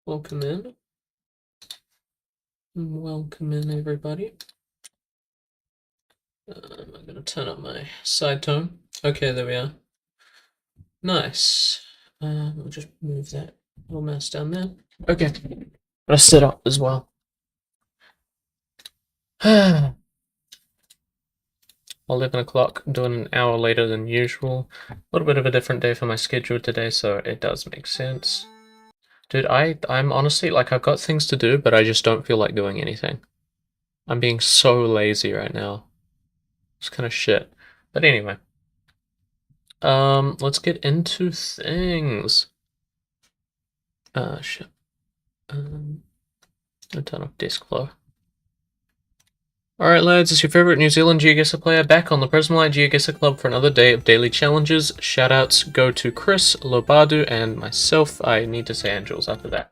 Welcome in. Welcome in, everybody. I'm going to turn up my side tone. Okay, there we are. Nice. We'll just move that little mouse down there. Okay. I'm going to sit up as well. 11 o'clock, doing an hour later than usual. A little bit of a different day for my schedule today, so it does make sense. Dude, I'm honestly, like, I've got things to do, but I just don't feel like doing anything. I'm being so lazy right now. It's kind of shit. But anyway. Let's get into things. Shit. I'll turn off desk flow. Alright lads, it's your favourite New Zealand Geoguessr player back on the Prismalite Geoguessr Club for another day of daily challenges. Shoutouts go to Chris, Lobadu, and myself. I need to say Angels after that.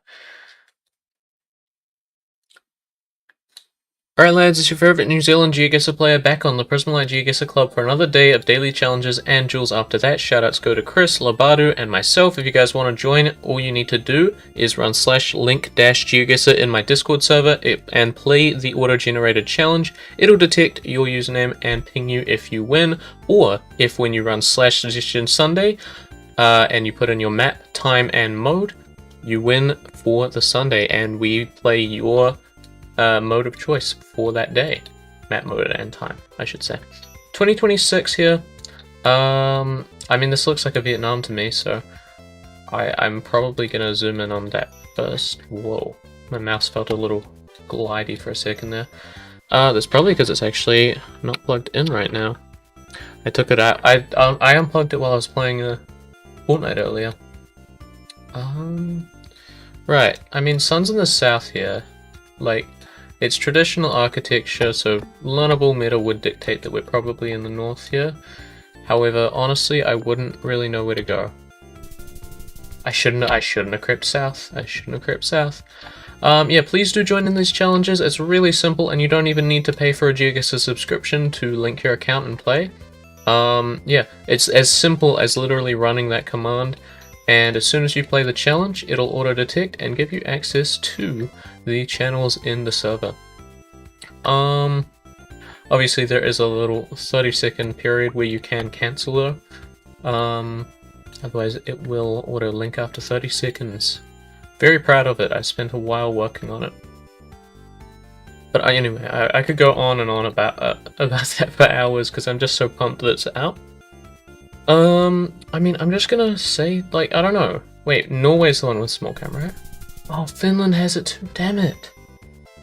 Alright lads, it's your favourite New Zealand Geoguessr player back on the Prismalite Geoguessr Club for another day of daily challenges and jewels after that. Shoutouts go to Chris, Lobadu, and myself. If you guys want to join, all you need to do is run /link-geoguessr in my Discord server and play the auto-generated challenge. It'll detect your username and ping you if you win, or if when you run /suggestion Sunday and you put in your map, time, and mode, you win for the Sunday, and we play your mode of choice for that day. Map mode and time, I should say. 2026 here. I mean, this looks like a Vietnam to me, so I'm probably gonna zoom in on that first. Whoa, my mouse felt a little glidey for a second there. That's probably because it's actually not plugged in right now. I took it out. I unplugged it while I was playing Fortnite earlier. Right. I mean, sun's in the south here. Like, it's traditional architecture, so learnable meta would dictate that we're probably in the north here. However, honestly, I wouldn't really know where to go. I shouldn't have crept south. Yeah, please do join in these challenges. It's really simple, and you don't even need to pay for a Geoguessr subscription to link your account and play. Yeah, it's as simple as literally running that command, and as soon as you play the challenge, it'll auto-detect and give you access to the channels in the server. Obviously there is a little 30-second period where you can cancel though. Otherwise it will auto-link after 30 seconds. Very proud of it. I spent a while working on it. But anyway, I could go on and on about that for hours because I'm just so pumped that it's out. I mean, I'm just gonna say, like, I don't know. Wait, Norway's the one with small camera, right? Oh, Finland has it too, damn it.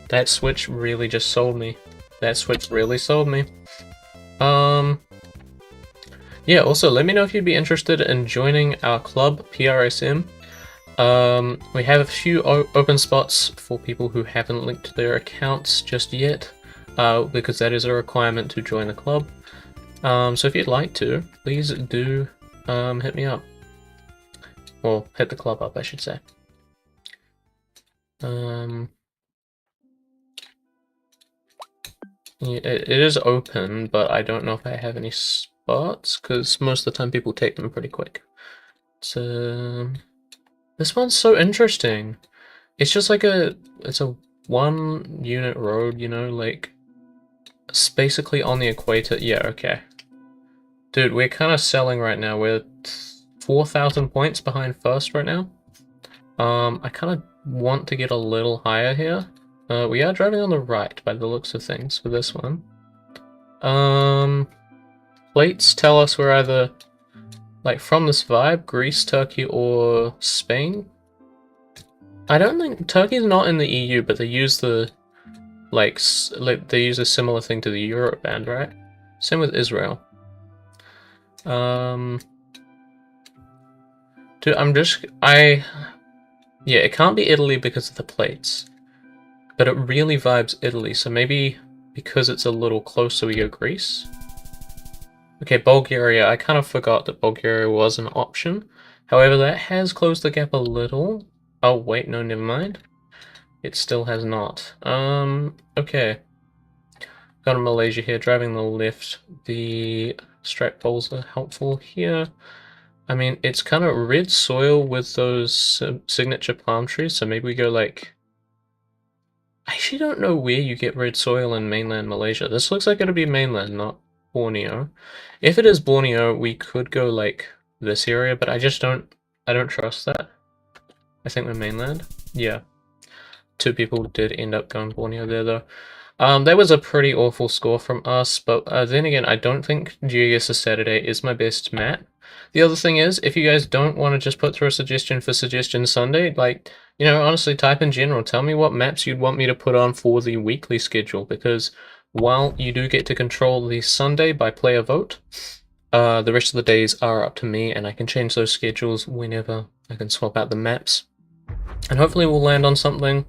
That Switch really just sold me. That Switch really sold me. Yeah, also, let me know if you'd be interested in joining our club, PRSM. We have a few open spots for people who haven't linked their accounts just yet, because that is a requirement to join the club. So if you'd like to, please do hit me up. Well, hit the club up, I should say. Yeah, it is open, but I don't know if I have any spots, because most of the time people take them pretty quick. So, this one's so interesting. It's just like it's a 1-unit road, you know, like, it's basically on the equator. Yeah, okay. Dude, we're kind of selling right now. We're 4,000 points behind first right now. I kind of want to get a little higher here. We are driving on the right by the looks of things for this one. Plates tell us we're either, like, from this vibe, Greece, Turkey, or Spain. I don't think Turkey's not in the EU, but they use the, like they use a similar thing to the Europe band, right? Same with Israel. Dude, yeah, it can't be Italy because of the plates. But it really vibes Italy, so maybe because it's a little closer we go Greece? Okay, Bulgaria. I kind of forgot that Bulgaria was an option. However, that has closed the gap a little. Oh, wait, no, never mind. It still has not. Okay. Got a Malaysia here, driving the left. The strap poles are helpful here. I mean, it's kind of red soil with those signature palm trees, so maybe we go like... I actually don't know where you get red soil in mainland Malaysia. This looks like it'll be mainland, not Borneo. If it is Borneo, we could go like this area, but I don't trust that. I think we're mainland. Yeah. 2 people did end up going Borneo there though. That was a pretty awful score from us, but then again, I don't think Geoguessr Saturday is my best map. The other thing is, if you guys don't want to just put through a suggestion for Suggestion Sunday, like, you know, honestly, type in general. Tell me what maps you'd want me to put on for the weekly schedule, because while you do get to control the Sunday by player vote, the rest of the days are up to me, and I can change those schedules whenever. I can swap out the maps. And hopefully we'll land on something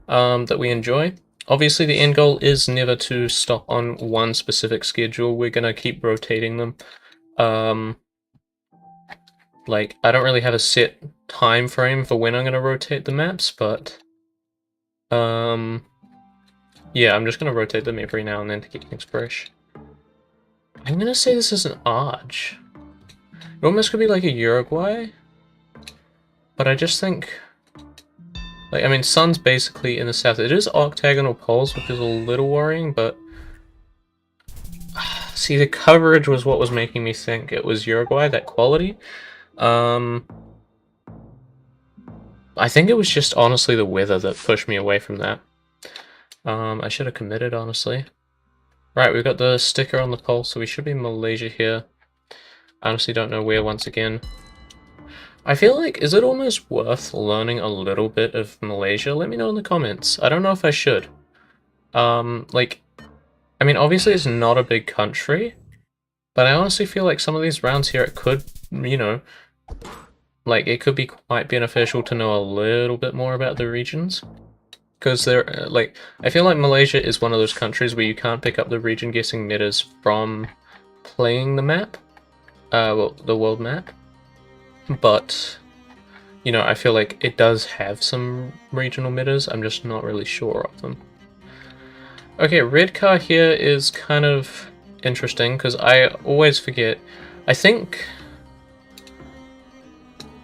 that we enjoy. Obviously, the end goal is never to stop on one specific schedule. We're going to keep rotating them. Like, I don't really have a set time frame for when I'm going to rotate the maps, but yeah, I'm just going to rotate them every now and then to keep things fresh. I'm going to say this is an arch. It almost could be like a Uruguay, but I just think... Like, I mean, sun's basically in the south. It is octagonal poles, which is a little worrying, but... See, the coverage was what was making me think it was Uruguay, that quality. I think it was just, honestly, the weather that pushed me away from that. I should have committed, honestly. Right, we've got the sticker on the pole, so we should be Malaysia here. I honestly don't know where, once again. I feel like, is it almost worth learning a little bit of Malaysia? Let me know in the comments. I don't know if I should. Like, I mean, obviously it's not a big country, but I honestly feel like some of these rounds here, it could, you know, like, it could be quite beneficial to know a little bit more about the regions. Because they're, like, I feel like Malaysia is one of those countries where you can't pick up the region guessing metas from playing the map. Well, the world map. But, you know, I feel like it does have some regional metas, I'm just not really sure of them. Okay, red car here is kind of interesting, because I always forget. I think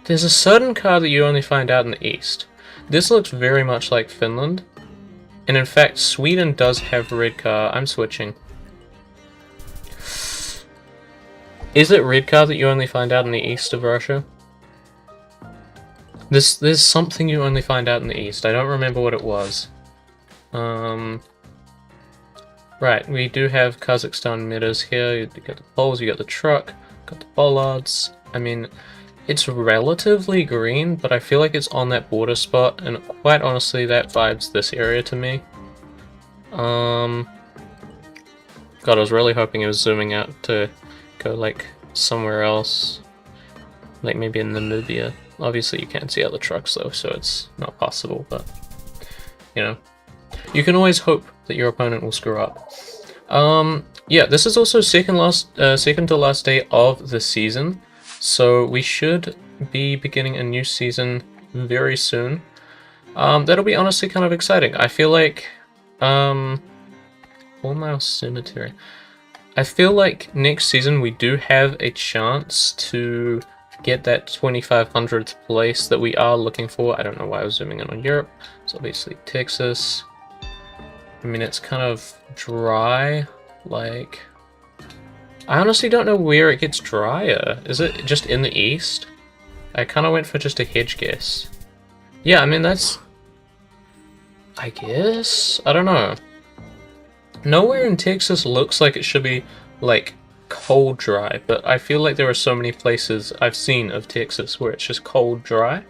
there's a certain car that you only find out in the east. This looks very much like Finland, and in fact, Sweden does have red car. I'm switching. Is it red car that you only find out in the east of Russia? There's something you only find out in the east. I don't remember what it was. Right, we do have Kazakhstan metas here. You got the poles, you got the truck, got the bollards. I mean, it's relatively green, but I feel like it's on that border spot, and quite honestly, that vibes this area to me. God, I was really hoping it was zooming out to go, like, somewhere else. Like, maybe in Namibia. Obviously, you can't see out the trucks, though, so it's not possible, but, you know. You can always hope that your opponent will screw up. Yeah, this is also second to last day of the season, so we should be beginning a new season very soon. That'll be honestly kind of exciting. I feel like, 4 Mile Cemetery. I feel like next season we do have a chance to get that 2500th place that we are looking for. I don't know why I was zooming in on Europe. It's obviously Texas. I mean, it's kind of dry, like... I honestly don't know where it gets drier. Is it just in the east? I kind of went for just a hedge guess. Yeah, I mean, that's... I guess? I don't know. Nowhere in Texas looks like it should be, like, cold dry, but I feel like there are so many places I've seen of Texas where it's just cold dry.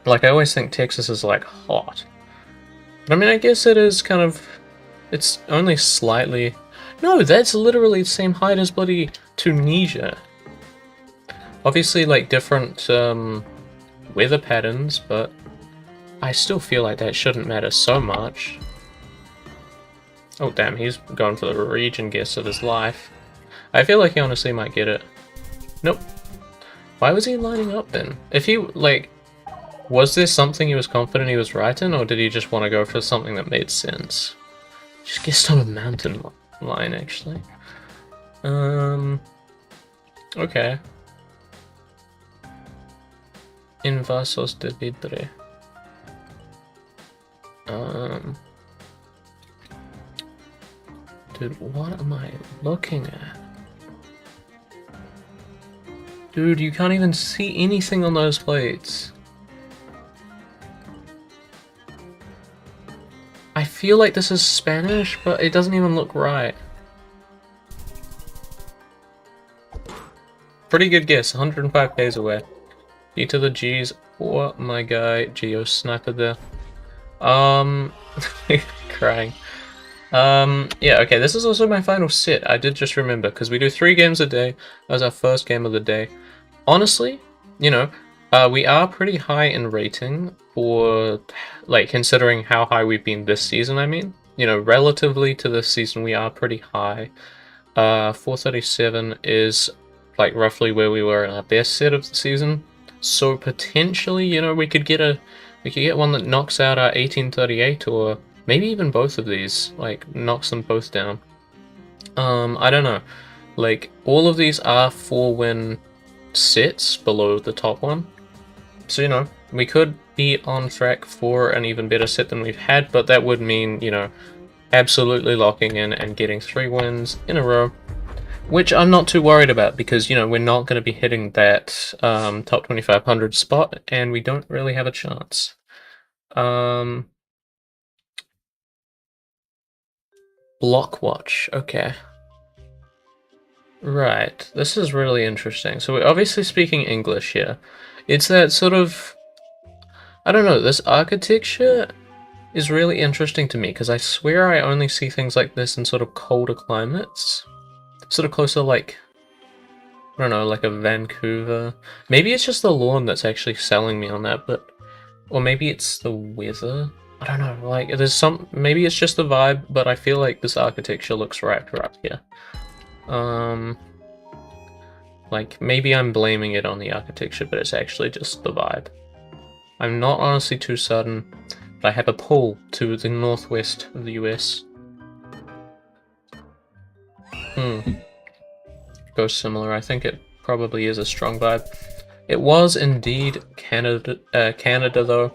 Like, I always think Texas is, like, hot. But I mean, I guess it is kind of... It's only slightly... No, that's literally the same height as bloody Tunisia. Obviously, like, different weather patterns, but I still feel like that shouldn't matter so much. Oh damn, he's going for the region guess of his life. I feel like he honestly might get it. Nope. Why was he lining up then? If he, like... Was there something he was confident he was right in, or did he just want to go for something that made sense? Just guessed on a mountain line, actually. Okay. En vasos de vidre. Dude, what am I looking at? Dude, you can't even see anything on those plates. I feel like this is Spanish, but it doesn't even look right. Pretty good guess, 105 days away. E to the G's, or my guy, Geo Sniper there. Crying. Yeah, okay, this is also my final set. I did just remember, because we do 3 games a day. That was our first game of the day. Honestly, you know, we are pretty high in rating for, like, considering how high we've been this season, I mean. You know, relatively to this season, we are pretty high. 437 is, like, roughly where we were in our best set of the season. So potentially, you know, we could get one that knocks out our 1838, or maybe even both of these, like, knocks them both down. I don't know. Like, all of these are 4-win sets below the top one. So, you know, we could be on track for an even better set than we've had, but that would mean, you know, absolutely locking in and getting 3 wins in a row. Which I'm not too worried about because, you know, we're not going to be hitting that top 2500 spot, and we don't really have a chance. Block watch, okay. Right, this is really interesting. So we're obviously speaking English here. It's that sort of... I don't know, this architecture is really interesting to me because I swear I only see things like this in sort of colder climates. Sort of closer like... I don't know, like a Vancouver. Maybe it's just the lawn that's actually selling me on that, but... Or maybe it's the weather? I don't know, like, there's some... Maybe it's just the vibe, but I feel like this architecture looks right for up here. Like, maybe I'm blaming it on the architecture, but it's actually just the vibe. I'm not honestly too certain, but I have a pull to the northwest of the US. Goes similar. I think it probably is a strong vibe. It was indeed Canada, though.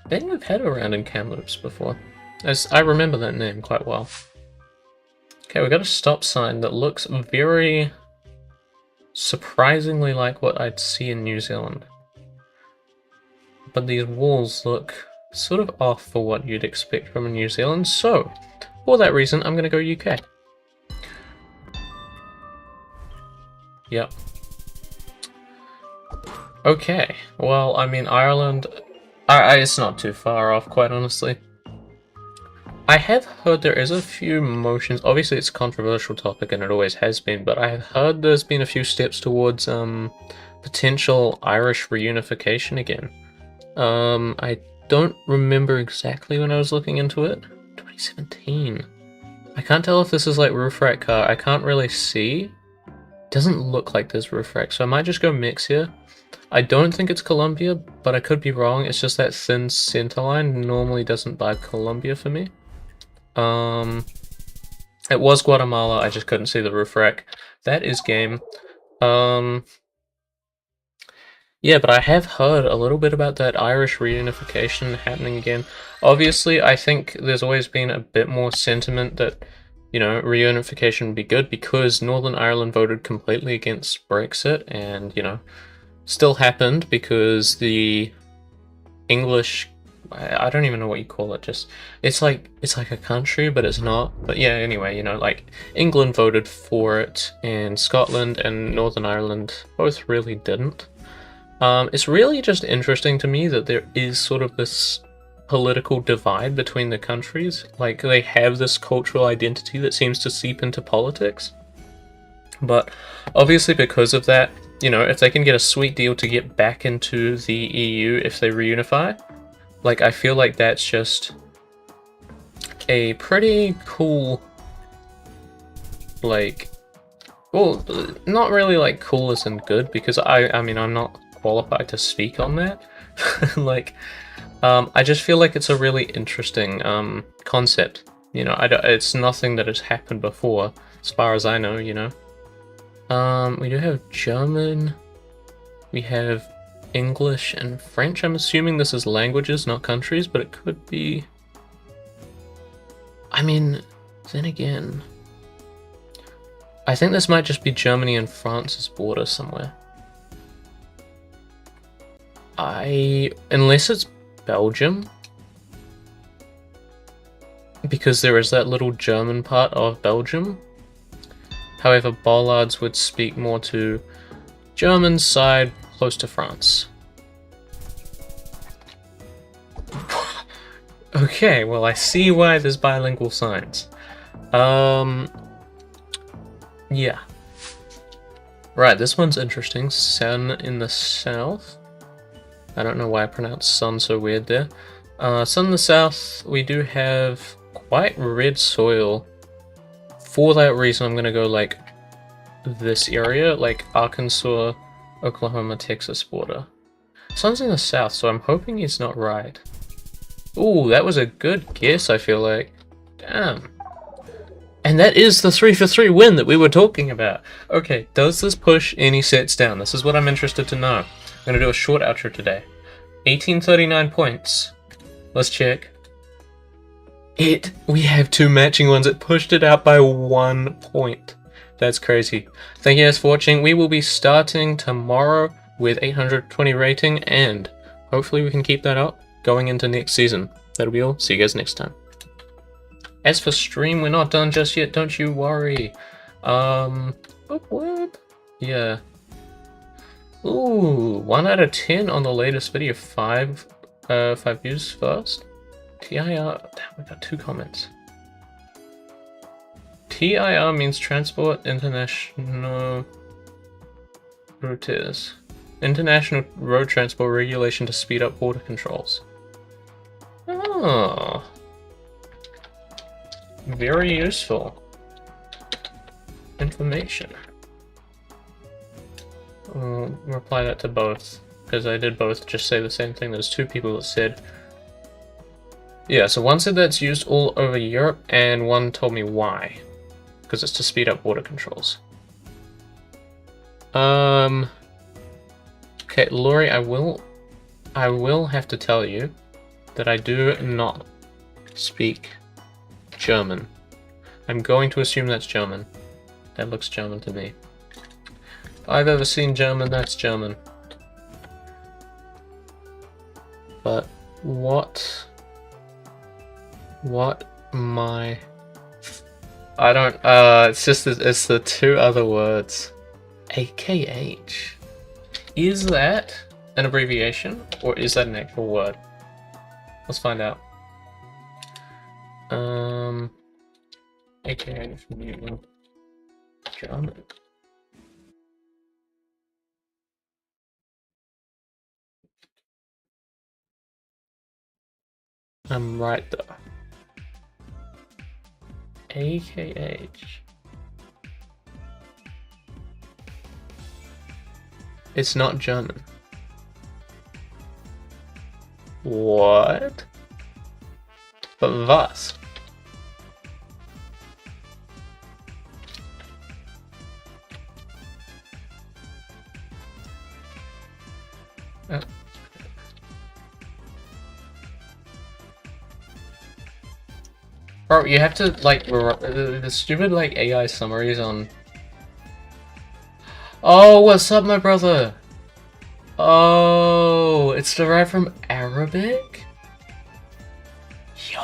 I think we've had a round in Kamloops before. As I remember that name quite well. Okay, we got a stop sign that looks very surprisingly like what I'd see in New Zealand. But these walls look sort of off for what you'd expect from New Zealand, so for that reason, I'm going to go UK. Yep. Okay, well, I mean, Ireland, it's not too far off, quite honestly. I have heard there is a few motions, obviously it's a controversial topic and it always has been, but I have heard there's been a few steps towards potential Irish reunification again. I don't remember exactly when I was looking into it. 2017. I can't tell if this is like roof rack car. I can't really see. Doesn't look like there's roof rack, so I might just go mix here. I don't think it's Colombia, but I could be wrong. It's just that thin center line normally doesn't vibe Colombia for me. It was Guatemala, I just couldn't see the roof rack. That is game. Yeah, but I have heard a little bit about that Irish reunification happening again. Obviously, I think there's always been a bit more sentiment that, you know, reunification would be good because Northern Ireland voted completely against Brexit and, you know, still happened because the English... I don't even know what you call it, just... It's like a country, but it's not. But yeah, anyway, you know, like, England voted for it, and Scotland and Northern Ireland both really didn't. It's really just interesting to me that there is sort of this political divide between the countries. Like, they have this cultural identity that seems to seep into politics. But obviously because of that, you know, if they can get a sweet deal to get back into the EU if they reunify, like, I feel like that's just a pretty cool, like, well, not really like cool as in good, because I mean, I'm not qualified to speak on that. Like, I just feel like it's a really interesting concept. You know, it's nothing that has happened before, as far as I know, you know. We do have German. We have English and French. I'm assuming this is languages, not countries, but it could be... I mean, then again... I think this might just be Germany and France's border somewhere. Unless it's Belgium. Because there is that little German part of Belgium. However, Bollards would speak more to German side, close to France. Okay, well I see why there's bilingual signs. Yeah. Right, this one's interesting. Sun in the south. I don't know why I pronounced sun so weird there. Sun in the south, we do have quite red soil. For that reason, I'm gonna go like this area, like Arkansas, Oklahoma, Texas border. Sun's in the south, so I'm hoping he's not right. Ooh, that was a good guess, I feel like. Damn. And that is the 3 for 3 win that we were talking about. Okay, does this push any sets down? This is what I'm interested to know. I'm gonna do a short outro today. 1839 points. Let's check. We have 2 matching ones. It pushed it out by 1 point. That's crazy. Thank you guys for watching. We will be starting tomorrow with 820 rating, and hopefully we can keep that up going into next season. That'll be all. See you guys next time. As for stream, we're not done just yet. Don't you worry. What? Yeah. Ooh, 1 out of 10 on the latest video. 5 views first. TIR. Damn, we got 2 comments. TIR means Transport International Routes. International Road Transport Regulation to speed up border controls. Oh. Very useful information. I'll reply that to both, because I did both just say the same thing. There's 2 people that said. Yeah, so one said that's used all over Europe, and one told me why. Because it's to speed up border controls. Okay, Laurie, I will have to tell you that I do not speak German. I'm going to assume that's German. That looks German to me. If I've ever seen German, that's German. But what I don't, it's the 2 other words. AKH. Is that an abbreviation, or is that an actual word? Let's find out. AKH from German. I'm right though. AKH. It's not German. What? But was? Bro, you have to, like, the stupid, like, AI summaries on... Oh, what's up, my brother? Oh, it's derived from Arabic? Yo,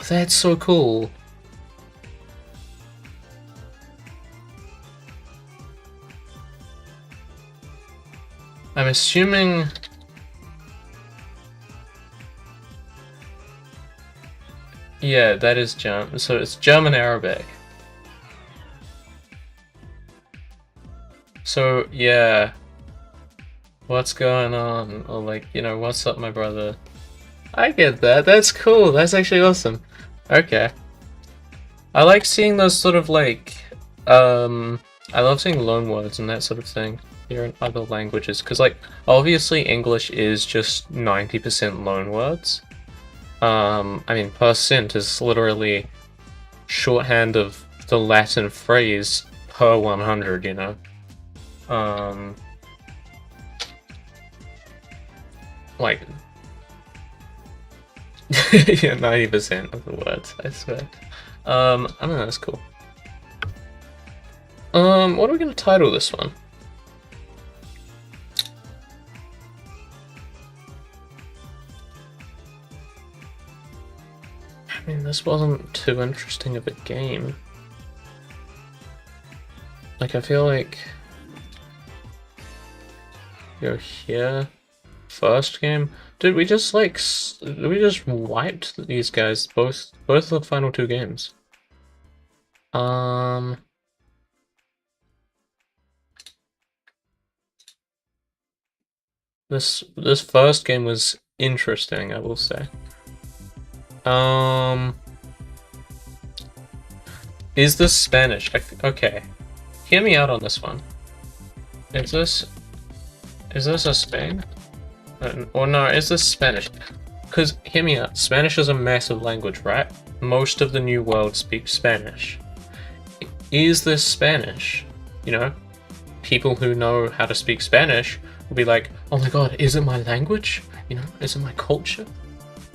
that's so cool. I'm assuming... Yeah, that is German. So it's German Arabic. So, yeah. What's going on? Or like, you know, what's up, my brother? I get that. That's cool. That's actually awesome. Okay. I like seeing those sort of like, I love seeing loan words and that sort of thing here in other languages. Because like, obviously English is just 90% loan words. I mean, percent is literally shorthand of the Latin phrase per 100, you know? Like, yeah, 90% of the words, I swear. I don't know, that's cool. What are we gonna title this one? I mean, this wasn't too interesting of a game. Like, I feel like you're here. First game, dude. We just wiped these guys both the final two games. This first game was interesting, I will say. Is this Spanish? Okay, hear me out on this one. Is this a Spain? Or no, is this Spanish? Because, hear me out, Spanish is a massive language, right? Most of the New World speaks Spanish. Is this Spanish? You know, people who know how to speak Spanish will be like, oh my god, is it my language? You know, is it my culture?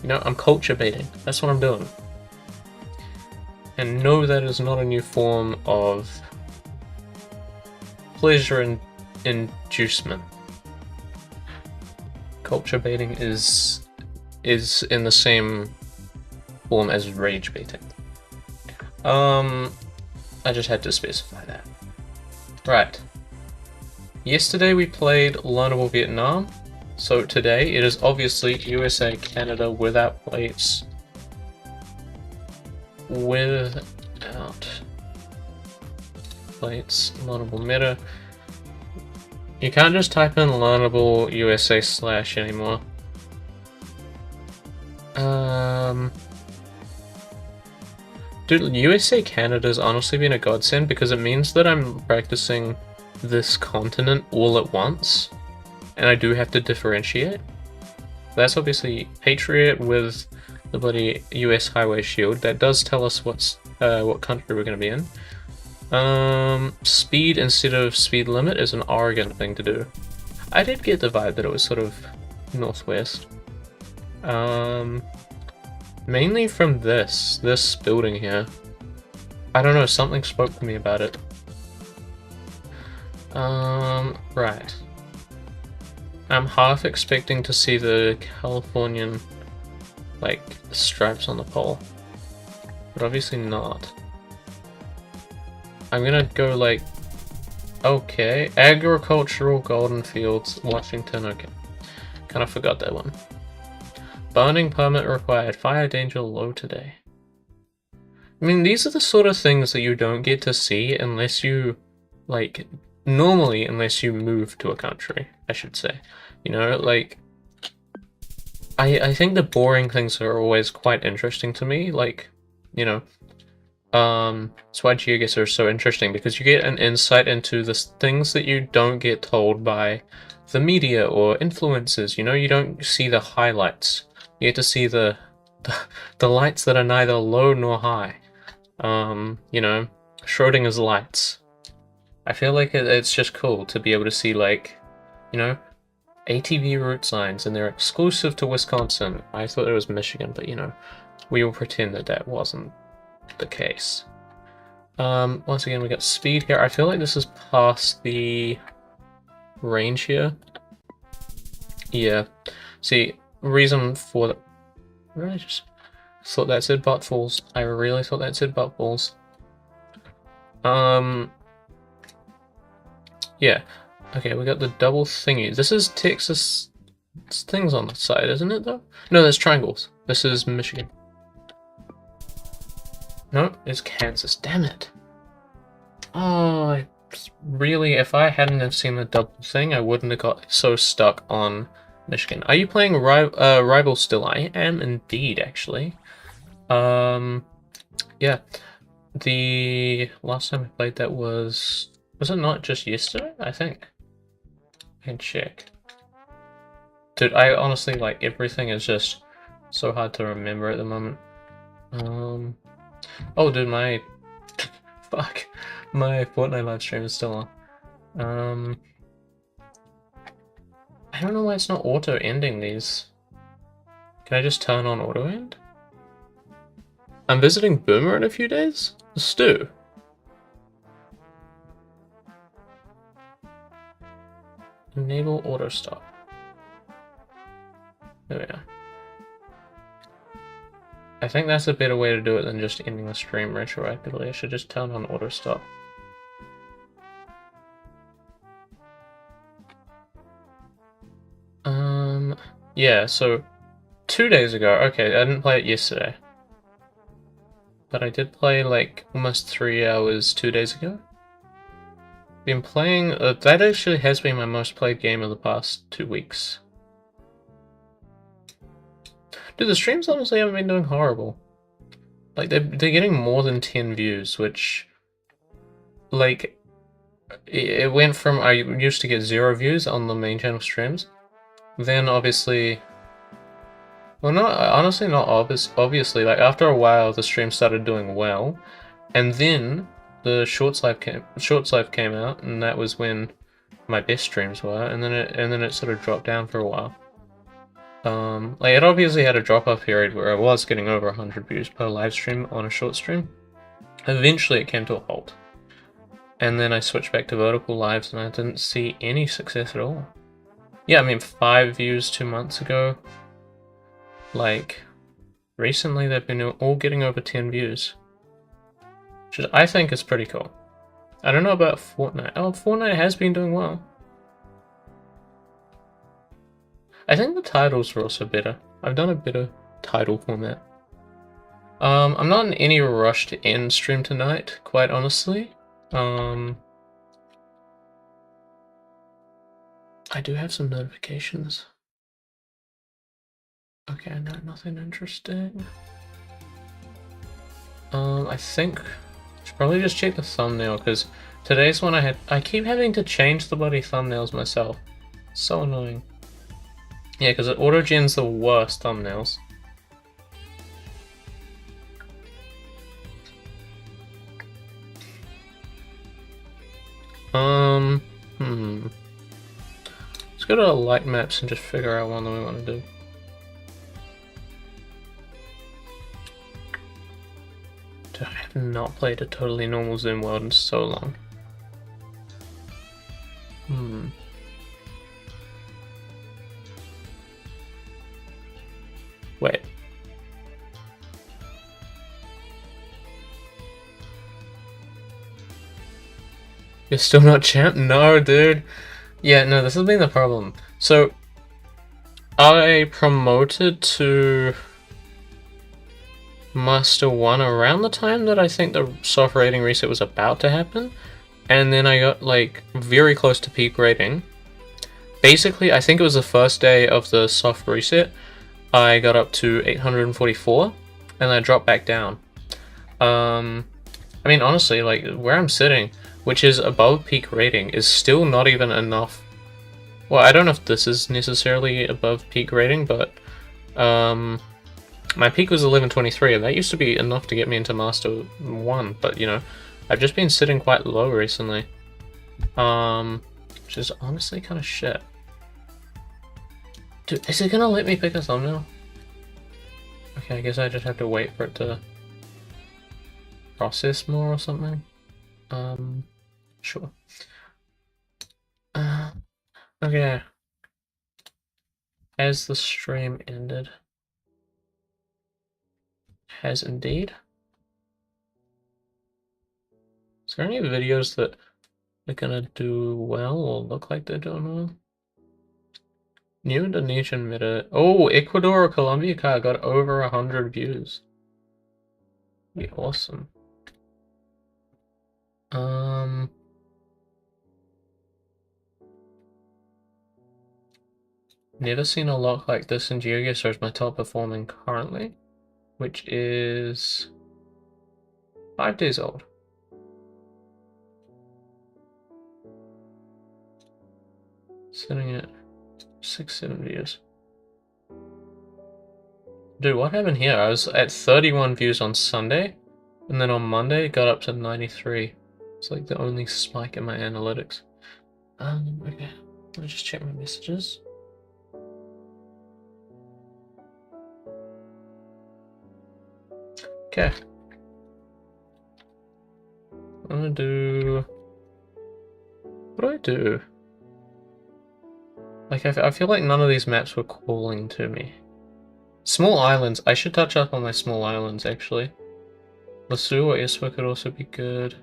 You know, I'm culture baiting. That's what I'm doing. And no, that is not a new form of pleasure and inducement. Culture baiting is in the same form as rage baiting. I just had to specify that. Right. Yesterday we played Learnable Vietnam, so today it is obviously USA Canada without plates. Without plates, learnable meta. You can't just type in learnable USA / anymore. Dude, USA Canada's honestly been a godsend because it means that I'm practicing this continent all at once, and I do have to differentiate. That's obviously Patriot with the bloody US Highway Shield. That does tell us what country we're going to be in. Speed instead of speed limit is an Oregon thing to do. I did get the vibe that it was sort of northwest. Mainly from this building here. I don't know, something spoke to me about it. Right. I'm half expecting to see the Californian, like, stripes on the pole. But obviously not. I'm gonna go, like, okay, agricultural golden fields, Washington, okay. Kinda forgot that one. Burning permit required, fire danger low today. I mean, these are the sort of things that you don't get to see unless you, like, normally unless you move to a country, I should say. You know, like, I think the boring things are always quite interesting to me, like, you know, that's why Geoguessr is so interesting, because you get an insight into the things that you don't get told by the media or influencers, you know, you don't see the highlights. You get to see the lights that are neither low nor high. You know, Schrodinger's lights. I feel like it's just cool to be able to see, like, you know, ATV route signs, and they're exclusive to Wisconsin. I thought it was Michigan, but, you know, we will pretend that that wasn't the case. Once again, we got speed here. I feel like this is past the range here. Yeah. See, reason for that. I just thought that said buttfuls. I really thought that said buttfuls. Yeah. Okay, we got the double thingy. This is Texas things on the side, isn't it, though? No, there's triangles. This is Michigan. No, it's Kansas. Damn it. Oh, really, if I hadn't have seen the double thing, I wouldn't have got so stuck on Michigan. Are you playing Rival still? I am indeed, actually. Yeah. The last time I played that was it not just yesterday? I think. I can check. Dude, I honestly, like, everything is just so hard to remember at the moment. Oh, dude, my... Fuck. My Fortnite live stream is still on. I don't know why it's not auto-ending these. Can I just turn on auto-end? I'm visiting Boomer in a few days? Stu. Enable auto-stop. There we are. I think that's a better way to do it than just ending the stream retroactively. I should just turn on auto-stop. Yeah, so 2 days ago, okay, I didn't play it yesterday. But I did play like almost 3 hours 2 days ago. Been playing, that actually has been my most played game of the past 2 weeks. Dude, the streams honestly haven't been doing horrible. Like, they're getting more than 10 views, which, like, it went from, I used to get 0 views on the main channel streams. Then obviously, well, honestly not obviously, like after a while the stream started doing well, and then the Shorts Live came out, and that was when my best streams were, and then it sort of dropped down for a while. Like it obviously had a drop-off period where I was getting over 100 views per live stream on a short stream. Eventually it came to a halt. And then I switched back to vertical lives and I didn't see any success at all. Yeah, I mean 5 views 2 months ago. Like, recently they've been all getting over 10 views. Which I think is pretty cool. I don't know about Fortnite. Oh, Fortnite has been doing well. I think the titles were also better. I've done a better title format. I'm not in any rush to end stream tonight, quite honestly. I do have some notifications. Okay, no, nothing interesting. I think I should probably just check the thumbnail, because today's one I keep having to change the bloody thumbnails myself. So annoying. Yeah, because it auto-gens the worst thumbnails. Let's go to light maps and just figure out one that we want to do. Dude, I have not played a totally normal Zoom world in so long. Wait. You're still not champ? No, dude. Yeah, no, this has been the problem. So, I promoted to Master 1 around the time that I think the soft rating reset was about to happen. And then I got, like, very close to peak rating. Basically, I think it was the first day of the soft reset. I got up to 844, and I dropped back down. I mean, honestly, like, where I'm sitting, which is above peak rating, is still not even enough. Well, I don't know if this is necessarily above peak rating, but my peak was 1123, and that used to be enough to get me into Master 1, but, you know, I've just been sitting quite low recently. Which is honestly kind of shit. Dude, is it gonna let me pick a thumbnail? Okay, I guess I just have to wait for it to process more or something. Sure. Okay. Has the stream ended? Has indeed. Is there any videos that are gonna do well or look like they're doing well? New Indonesian meta. Oh, Ecuador or Colombia car got over 100 views. Be awesome. Never seen a lock like this in Geoguessr as my top performing currently, which is 5 days old. Sitting at 6-7 views. Dude, what happened here? I was at 31 views on Sunday, and then on Monday it got up to 93. It's like the only spike in my analytics. Okay. Let me just check my messages. Okay. I'm gonna do... What do I do? Like, I feel like none of these maps were calling to me. Small islands. I should touch up on my small islands, actually. Lasu or Iswa could also be good.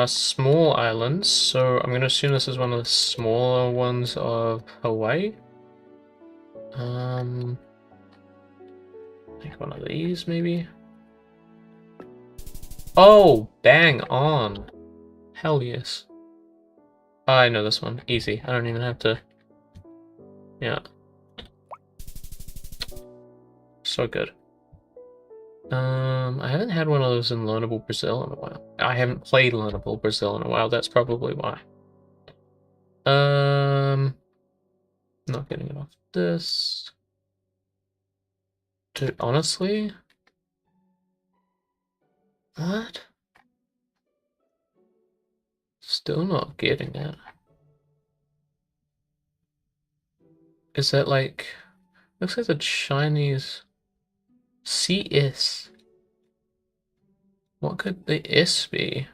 Small islands. So I'm gonna assume this is one of the smaller ones of Hawaii. Like one of these, maybe? Oh, bang on. Hell yes. I know this one. Easy. I don't even have to... Yeah. So good. I haven't had one of those in Learnable Brazil in a while. I haven't played Learnable Brazil in a while, that's probably why. Not getting it off this. Dude, honestly? What? Still not getting it. Is that like... Looks like the Chinese... CS. What could the S be?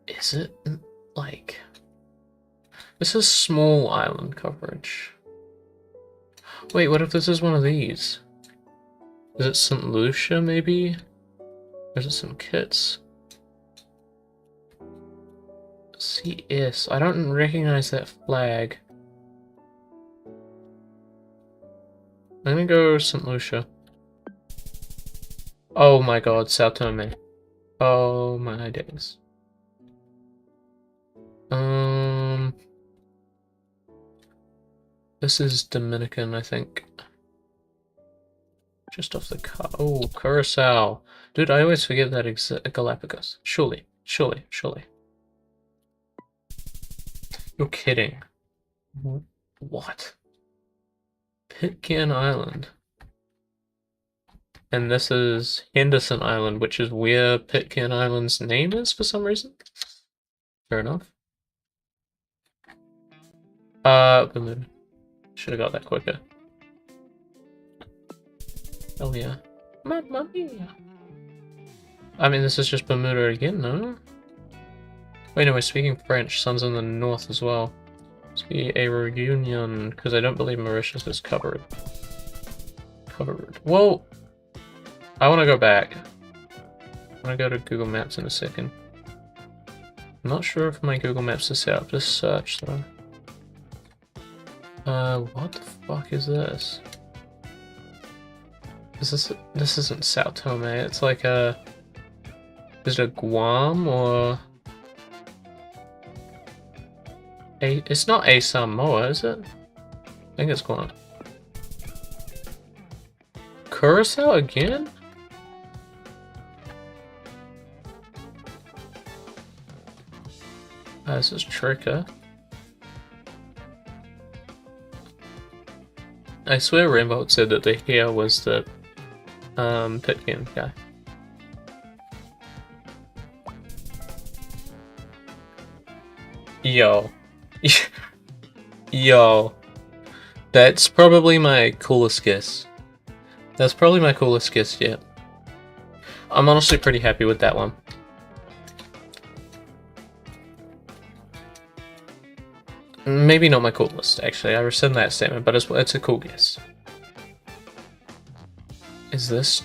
Is it like... This is small island coverage. Wait, what if this is one of these? Is it St. Lucia, maybe? Or is it some kits? CS. I don't recognize that flag. I'm gonna go St. Lucia. Oh my god, Sao Tome. Oh my days. This is Dominican, I think. Just off the car. Oh, Curacao. Dude, I always forget that it's Galapagos. Surely, surely, surely. You're kidding. What? Pitcairn Island. And this is Henderson Island, which is where Pitcairn Island's name is for some reason. Fair enough. Bermuda. Should have got that quicker. Oh yeah. Mamma mia. I mean, this is just Bermuda again, no? Wait, no, we're speaking French. Sun's in the north as well. Must be a reunion, because I don't believe Mauritius is covered. Covered. Whoa! I want to go back. I'm going to go to Google Maps in a second. I'm not sure if my Google Maps is set up to search, though. What the fuck is this? This isn't Sao Tome, it's like a... Is it a Guam, or... It's not a Samoa, is it? I think it's Guam. Curacao again? This is Trika. I swear Rainbow said that the hair was the Pitcairn guy. Yo. Yo. That's probably my coolest guess. That's probably my coolest guess yet. I'm honestly pretty happy with that one. Maybe not my coolest, actually. I rescind that statement, but it's a cool guess. Is this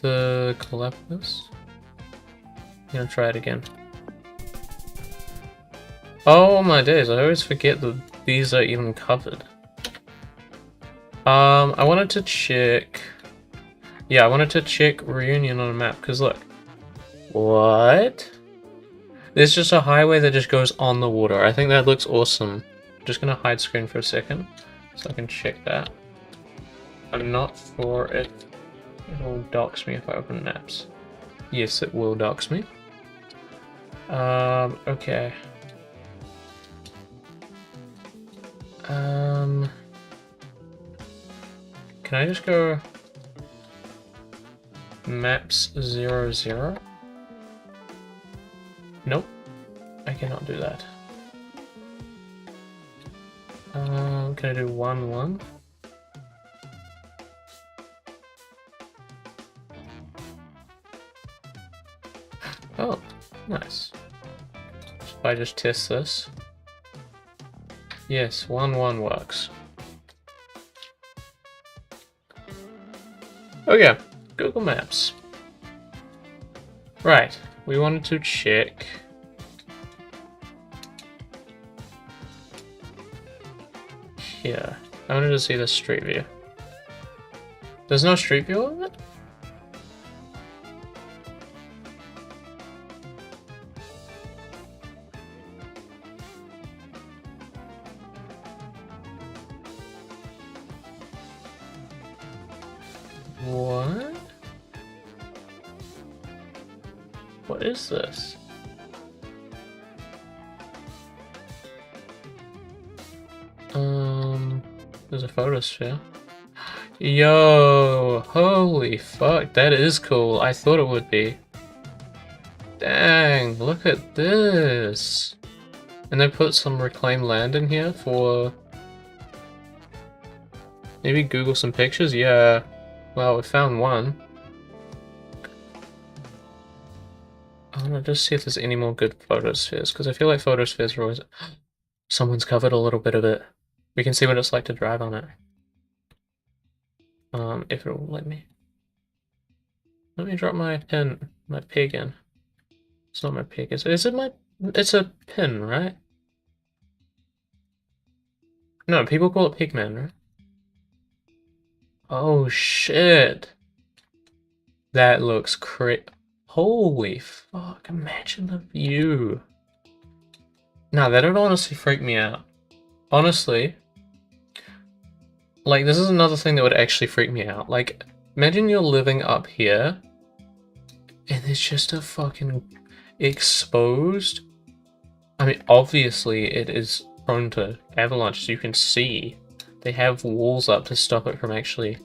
the Galapagos? I'm gonna try it again. Oh my days, I always forget that these are even covered. I wanted to check... Yeah, I wanted to check Reunion on a map, because look. What? There's just a highway that just goes on the water. I think that looks awesome. I'm just gonna hide screen for a second, so I can check that. I'm not sure if it will dox me if I open maps. Yes, it will dox me. Okay. Can I just go maps 00? Nope, I cannot do that. Can I do 1-1? Oh, nice. If I just test this. Yes, 1-1 works. Okay, Google Maps. Right, we wanted to check. Here, I wanted to see the street view. There's no street view of it? What? What is this? There's a photosphere. Yo, holy fuck, that is cool. I thought it would be. Dang, look at this. And they put some reclaimed land in here for... maybe Google some pictures? Yeah. Well, we found one. I want to just see if there's any more good photospheres, because I feel like photospheres are always... Someone's covered a little bit of it. We can see what it's like to drive on it. If it'll let me. Let me drop my pig in. It's not my pig, is it my... It's a pin, right? No, people call it pigman, right? Oh shit. That looks holy fuck, imagine the view. Nah, that'd honestly freak me out. Honestly. Like, this is another thing that would actually freak me out. Like, imagine you're living up here, and there's just a fucking exposed... I mean, obviously it is prone to avalanches, you can see. They have walls up to stop it from actually,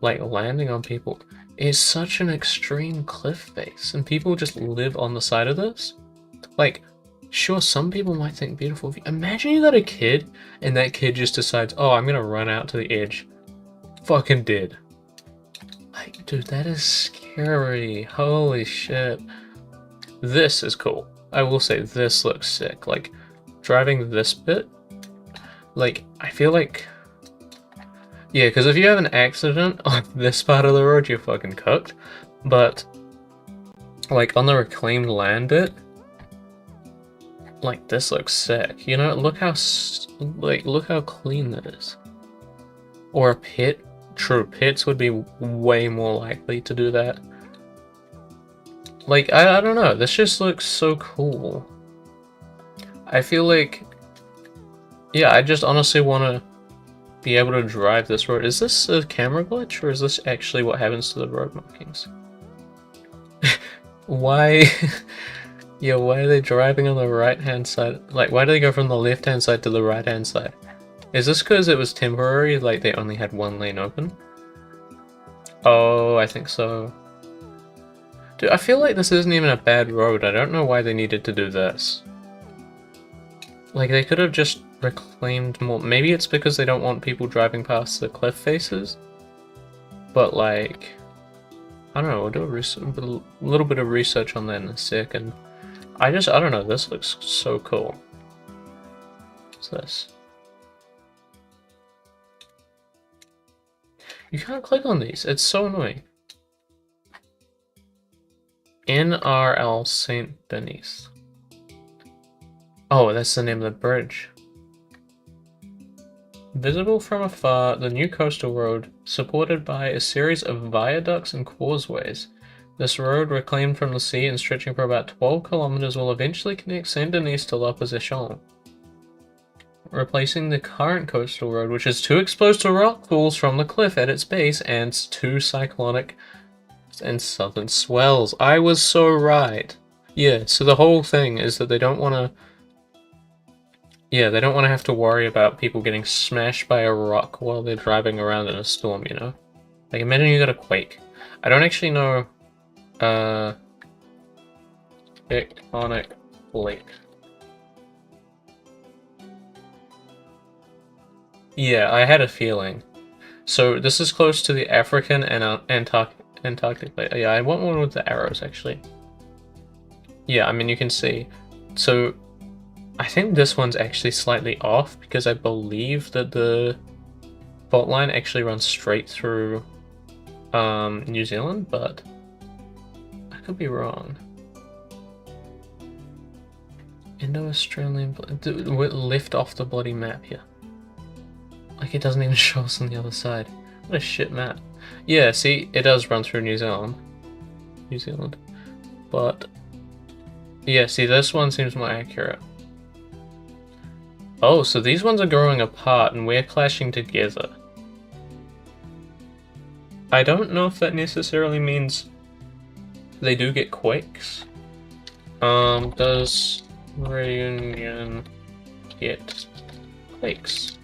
like, landing on people. It's such an extreme cliff face, and people just live on the side of this. Like, sure, some people might think beautiful view. Imagine you got a kid, and that kid just decides, oh, I'm gonna run out to the edge. Fucking dead. Like, dude, that is scary. Holy shit. This is cool. I will say, this looks sick. Like, driving this bit, like, I feel like... Yeah, because if you have an accident on this part of the road, you're fucking cooked. But, like, on the reclaimed land bit, like, this looks sick. You know, look how, look how clean that is. Or a pit. True, pits would be way more likely to do that. Like, I don't know, this just looks so cool. I feel like... Yeah, I just honestly want to be able to drive this road. Is this a camera glitch, or is this actually what happens to the road markings? Why... Yeah, why are they driving on the right-hand side? Like, why do they go from the left-hand side to the right-hand side? Is this because it was temporary, like they only had one lane open? Oh, I think so. Dude, I feel like this isn't even a bad road. I don't know why they needed to do this. Like, they could have just reclaimed more. Maybe it's because they don't want people driving past the cliff faces. But, like... I don't know, we'll do a little bit of research on that in a second. I don't know, this looks so cool. What's this? You can't click on these, it's so annoying. NRL St. Denis. Oh, that's the name of the bridge. Visible from afar, the new coastal road, supported by a series of viaducts and causeways. This road, reclaimed from the sea and stretching for about 12 kilometers, will eventually connect Saint Denis to La Position, replacing the current coastal road, which is too exposed to rock pools from the cliff at its base and too cyclonic and southern swells. I was so right. Yeah, so the whole thing is that they don't want to... Yeah, they don't want to have to worry about people getting smashed by a rock while they're driving around in a storm, you know? Like, imagine you got a quake. I don't actually know, tectonic plate. Yeah, I had a feeling. So, this is close to the African and Antarctic plate. Yeah, I want one with the arrows, actually. Yeah, I mean, you can see. So, I think this one's actually slightly off, because I believe that the fault line actually runs straight through New Zealand, but I could be wrong. Indo-Australian... We're left off the bloody map here. Like, it doesn't even show us on the other side. What a shit map. Yeah, see, it does run through New Zealand. But... yeah, see, this one seems more accurate. Oh, so these ones are growing apart and we're clashing together. I don't know if that necessarily means they do get quakes. Does Reunion get quakes?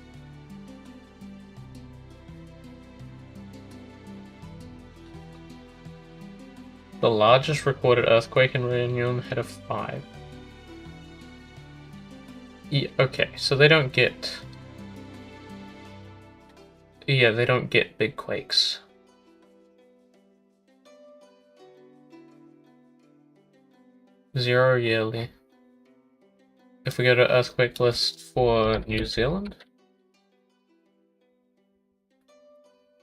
The largest recorded earthquake in Reunion had a 5. Yeah, okay, so they don't get... yeah, they don't get big quakes. Zero yearly. If we go to earthquake list for New Zealand?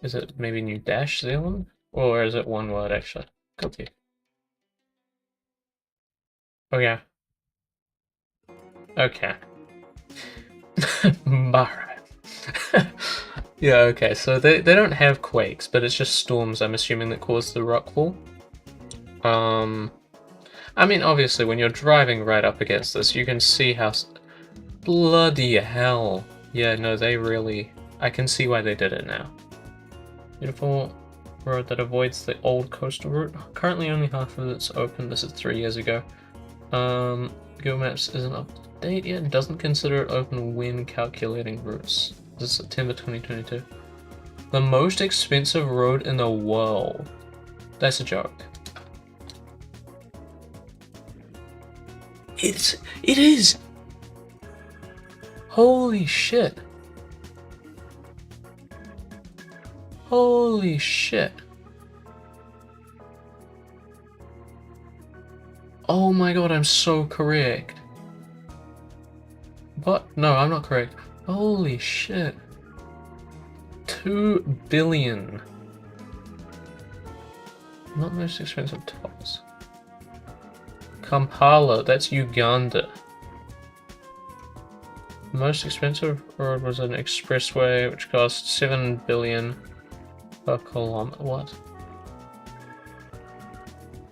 Is it maybe New Dash Zealand? Or is it one word actually? Copy. Oh yeah. Okay. Alright. Yeah, okay, so they don't have quakes, but it's just storms, I'm assuming, that cause the rockfall. I mean, obviously, when you're driving right up against this, you can see how... bloody hell. Yeah, no, they really... I can see why they did it now. Beautiful road that avoids the old coastal route. Currently only half of it's open. This is 3 years ago. Google Maps isn't up to date yet and doesn't consider it open when calculating routes. This is September 2022. The most expensive road in the world. That's a joke. It is! Holy shit. Holy shit. Oh my god, I'm so correct. What? No, I'm not correct. Holy shit. 2 billion. Not most expensive tolls. Kampala, that's Uganda. The most expensive road was an expressway which cost 7 billion per kilometer. What?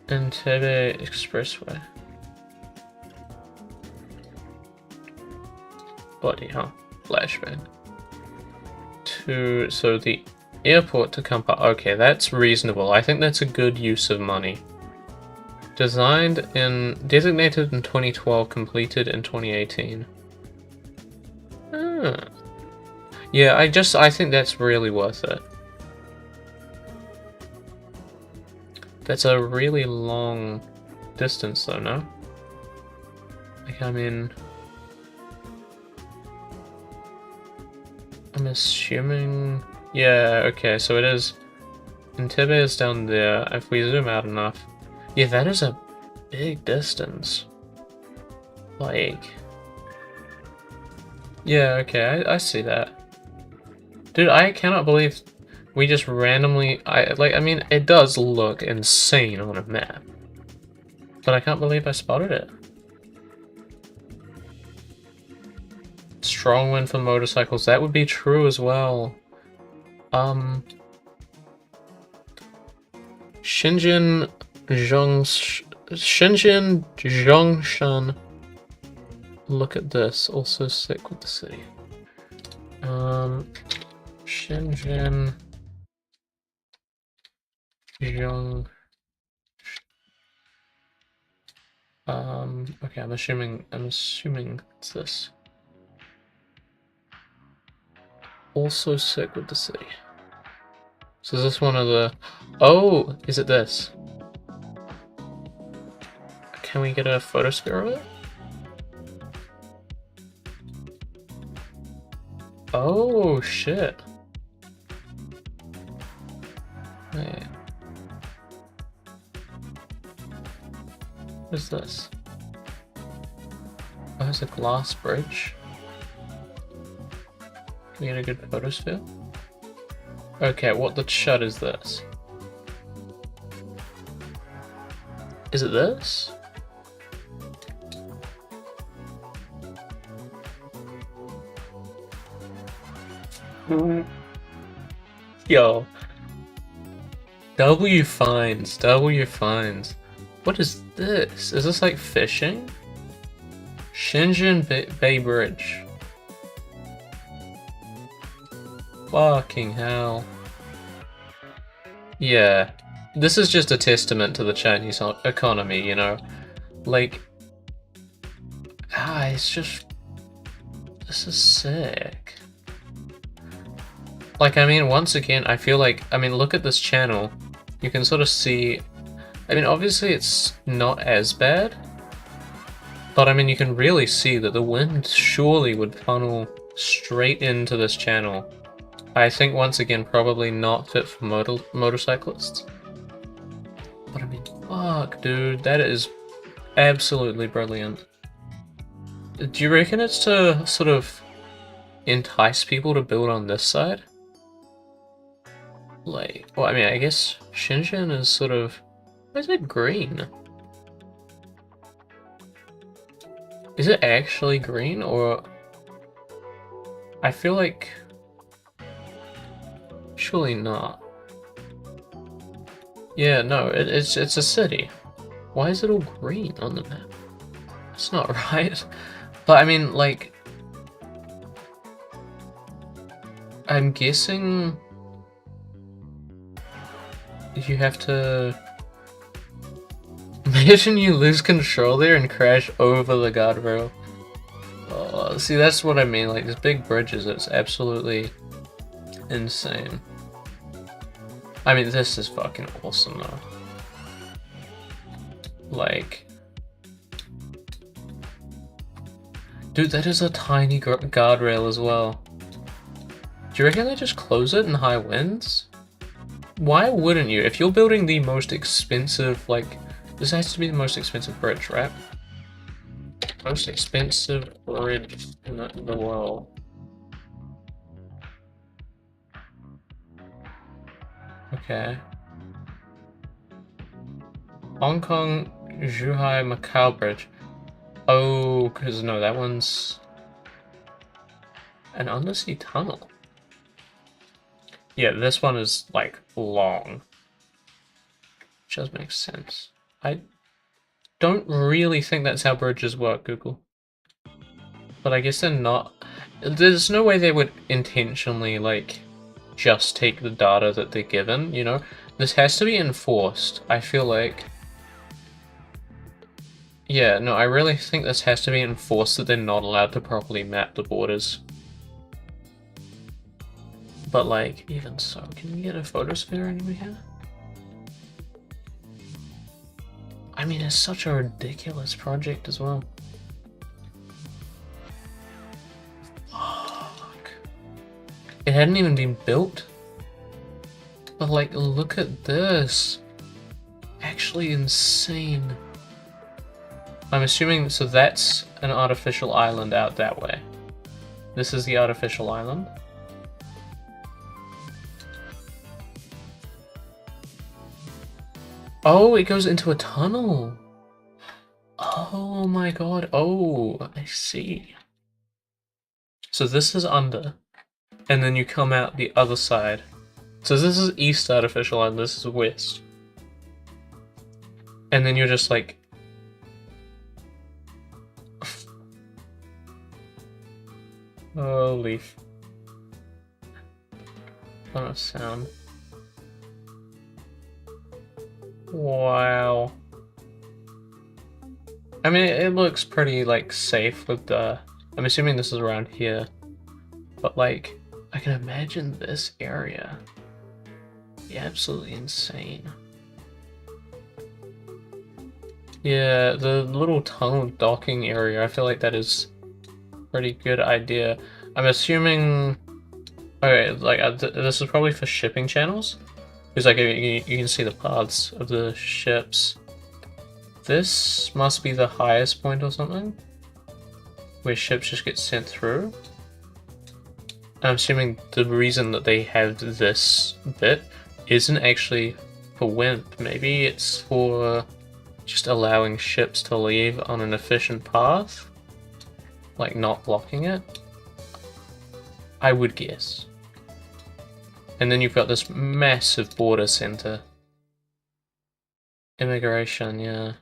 Entebbe Expressway. Bloody hell. Flashbang. So the airport to Kampala. Okay, that's reasonable. I think that's a good use of money. Designated in 2012, completed in 2018. Ah. Yeah, I think that's really worth it. That's a really long distance though, no? Like, I mean... I'm assuming... yeah, okay, so it is... Entebbe is down there. If we zoom out enough... yeah, that is a big distance. Like... yeah, okay, I see that. Dude, I cannot believe we just randomly... I mean, it does look insane on a map. But I can't believe I spotted it. Strong wind for motorcycles, that would be true as well. Shenzhen Zhongshan. Look at this, also sick with the city. Shenzhen Zhong. Okay, I'm assuming it's this. also sick with the city. So is this one of the... Oh, is it this? Can we get a photosphere of it? Oh, shit. Wait. What is this? Oh, it's a glass bridge. Can we get a good photosphere? Okay, what the chud is this? Is it this? Yo. W finds. What is this? Is this like fishing? Shenzhen Bay Bridge. Fucking hell. Yeah. This is just a testament to the Chinese economy, you know? Like... it's just... This is sick. Like, I mean, once again, I feel like... I mean, look at this channel. You can sort of see... I mean, obviously it's not as bad. But, I mean, you can really see that the wind surely would funnel straight into this channel. I think, once again, probably not fit for motorcyclists. But, I mean, fuck, dude. That is absolutely brilliant. Do you reckon it's to sort of entice people to build on this side? Like, well, I mean, I guess Shenzhen is sort of... Why is it green? Is it actually green, or... I feel like... Surely not. Yeah, no, it's a city. Why is it all green on the map? That's not right. But I mean, like... I'm guessing... You have to... Imagine you lose control there and crash over the guardrail. Oh, see, that's what I mean, like, these big bridges, it's absolutely insane. I mean, this is fucking awesome, though. Like... Dude, that is a tiny guardrail as well. Do you reckon they just close it in high winds? Why wouldn't you? If you're building the most expensive, like... This has to be the most expensive bridge, right? Most expensive bridge in the world. Okay. Hong Kong, Zhuhai, Macau Bridge. Oh, because no, that one's an undersea tunnel. Yeah, this one is, like, long. Which does make sense. I don't really think that's how bridges work, Google. But I guess they're not... There's no way they would intentionally, like, just take the data that they're given, you know? This has to be enforced, I feel like. Yeah, no, I really think this has to be enforced that they're not allowed to properly map the borders. But, like, even so, can we get a photosphere anywhere here? I mean, it's such a ridiculous project as well. Fuck. It hadn't even been built. But, like, look at this. Actually insane. I'm assuming, so that's an artificial island out that way. This is the artificial island. Oh, it goes into a tunnel. Oh my god. Oh, I see. So this is under, and then you come out the other side. So this is east artificial island, this is west. And then you're just like... Holy... What a sound. Wow. I mean, it looks pretty, like, safe with the... I'm assuming this is around here. But, like... I can imagine this area. Be absolutely insane. Yeah, the little tunnel docking area, I feel like that is a pretty good idea. I'm assuming... Okay, like, this is probably for shipping channels. Because, like, you can see the paths of the ships. This must be the highest point or something, where ships just get sent through. I'm assuming the reason that they have this bit isn't actually for wind. Maybe it's for just allowing ships to leave on an efficient path, like not blocking it. I would guess. And then you've got this massive border center. Immigration, yeah.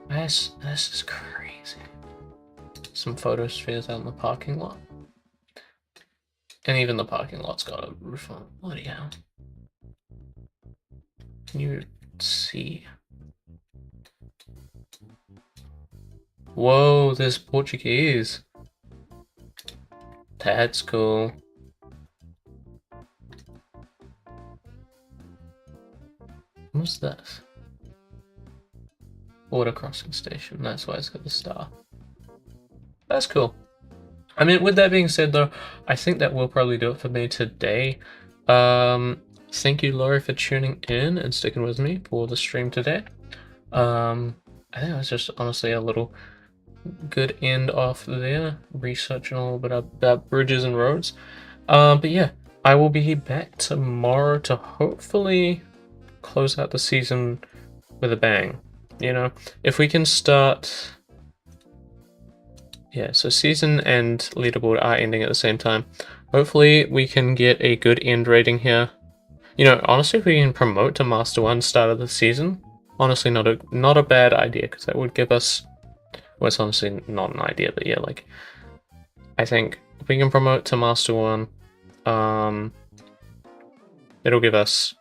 This is crazy. Some photospheres out in the parking lot. And even the parking lot's got a roof on it. Bloody hell. Can you see? Whoa, there's Portuguese. That's cool. What's this? Border crossing station. That's why it's got the star. That's cool. I mean, with that being said, though, I think that will probably do it for me today. Thank you, Laurie, for tuning in and sticking with me for the stream today. I think it was just honestly a little good end off there, researching a little bit about bridges and roads. But yeah, I will be back tomorrow to hopefully close out the season with a bang. You know, if we can start... Yeah, so season and leaderboard are ending at the same time. Hopefully we can get a good end rating here. You know, honestly, if we can promote to Master 1 start of the season, honestly not a bad idea, because that would give us... Well, it's honestly not an idea, but yeah, like... I think if we can promote to Master 1, it'll give us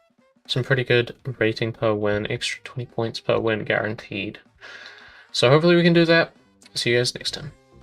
some pretty good rating per win, extra 20 points per win guaranteed. So hopefully we can do that. See you guys next time.